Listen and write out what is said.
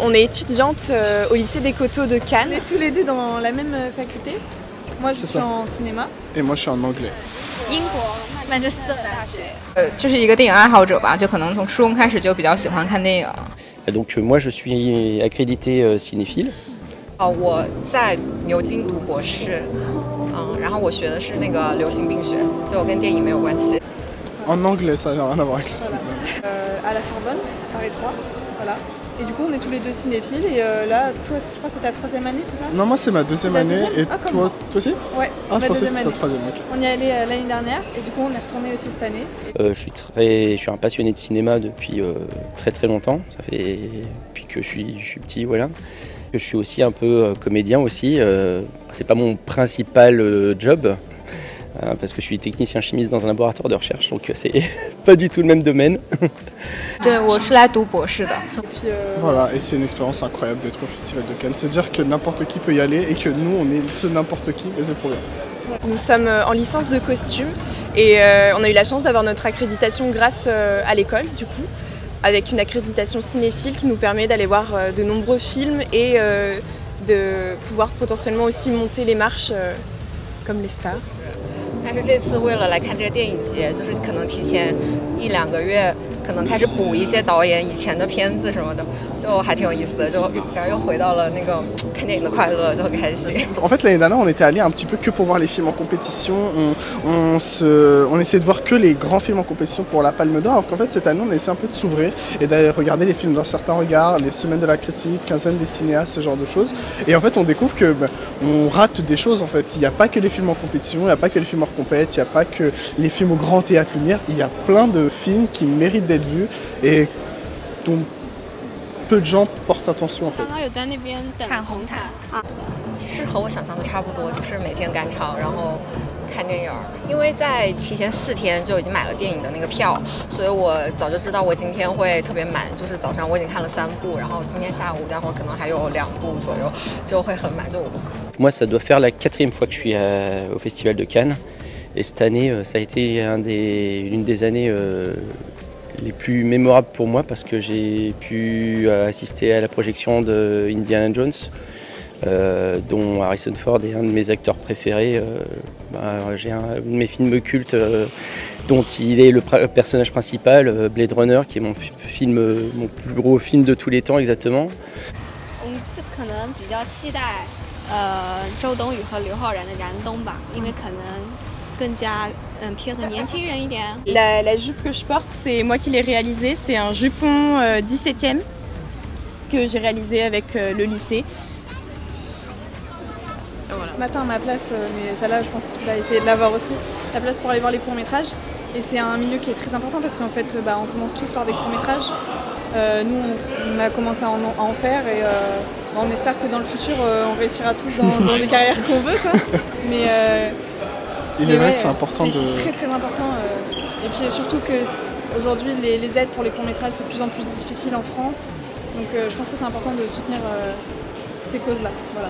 On est étudiante au lycée des Coteaux de Cannes. On est tous les deux dans la même faculté. Moi je suis en cinéma. Et moi je suis en anglais. 英国曼彻斯特大学。就是一个电影爱好者吧，就可能从初中开始就比较喜欢看电影。Donc moi je suis accrédité cinéphile. 我在牛津读博士，然后我学的是那个流行病学，就跟电影没有关系。En anglais, ça n'a rien à voir avec le cinéma. À la Sorbonne, Paris 3, voilà. Et du coup, on est tous les deux cinéphiles. Et là, toi, je crois que c'est ta troisième année, c'est ça? Non, moi c'est ma deuxième année. Et toi aussi? Ouais. Ah, je pensais que c'était ta troisième. Okay. On y est allé l'année dernière et du coup, on est retourné aussi cette année. Je suis un passionné de cinéma depuis très très longtemps. Ça fait depuis que je suis petit, voilà. Je suis aussi un peu comédien aussi. C'est pas mon principal job. Parce que je suis technicien chimiste dans un laboratoire de recherche, donc c'est pas du tout le même domaine. Voilà, et c'est une expérience incroyable d'être au Festival de Cannes. Se dire que n'importe qui peut y aller et que nous, on est ce n'importe qui, et c'est trop bien. Nous sommes en licence de costume et on a eu la chance d'avoir notre accréditation grâce à l'école, du coup, avec une accréditation cinéphile qui nous permet d'aller voir de nombreux films et de pouvoir potentiellement aussi monter les marches comme les stars. 但是这次为了来看这个电影节，就是可能提前1-2个月，可能开始补一些导演以前的片子什么的，就还挺有意思的，就感觉又回到了那个看电影的快乐，就很开心。En fait, l'année dernière, on était allé un petit peu que pour voir les films en compétition. On essayait de voir que les grands films en compétition pour la Palme d'Or. Alors qu'en fait, cette année, on essaie un peu de s'ouvrir et d'aller regarder les films d'un certain regard, les semaines de la critique, quinzaine des cinéastes, ce genre de choses. Et en fait, on découvre que on rate des choses. En fait, il n'y a pas que les films en compétition, il n'y a pas que les films hors compète, il n'y a pas que les films au grand théâtre lumière. Il y a plein de films qui méritent d'être vus et dont peu de gens portent attention en fait. 刚刚有在那边等看红毯啊，其实和我想象的差不多，就是每天赶场，然后看电影。因为在提前4天就已经买了电影的那个票，所以我早就知道我今天会特别满。就是早上我已经看了3部，然后今天下午待会儿可能还有2部左右，就会很满。Moi, ça doit faire la 4e fois que je suis au Festival de Cannes. Et cette année, ça a été l'une des années les plus mémorables pour moi parce que j'ai pu assister à la projection de Indiana Jones, dont Harrison Ford est un de mes acteurs préférés. J'ai un de mes films cultes dont il est le personnage principal, Blade Runner, qui est mon plus gros film de tous les temps exactement. 我们这可能比较期待周冬雨和刘昊然的燃冬吧，因为可能更加贴合年轻人一点。La jupe que je porte, c'est moi qui l'ai réalisée. C'est un jupon 17e que j'ai réalisé avec le lycée. Voilà. Ce matin, ma place, mais celle-là, je pense qu'il va essayer de l'avoir aussi, la place pour aller voir les courts-métrages. Et c'est un milieu qui est très important parce qu'en fait, on commence tous par des courts-métrages. Nous, on a commencé à en faire et on espère que dans le futur, on réussira tous dans les carrières qu'on veut, quoi. Mais il est vrai que c'est important de... C'est très très important. Et puis surtout qu'aujourd'hui, les aides pour les courts-métrages, c'est de plus en plus difficile en France. Donc je pense que c'est important de soutenir ces causes-là. Voilà.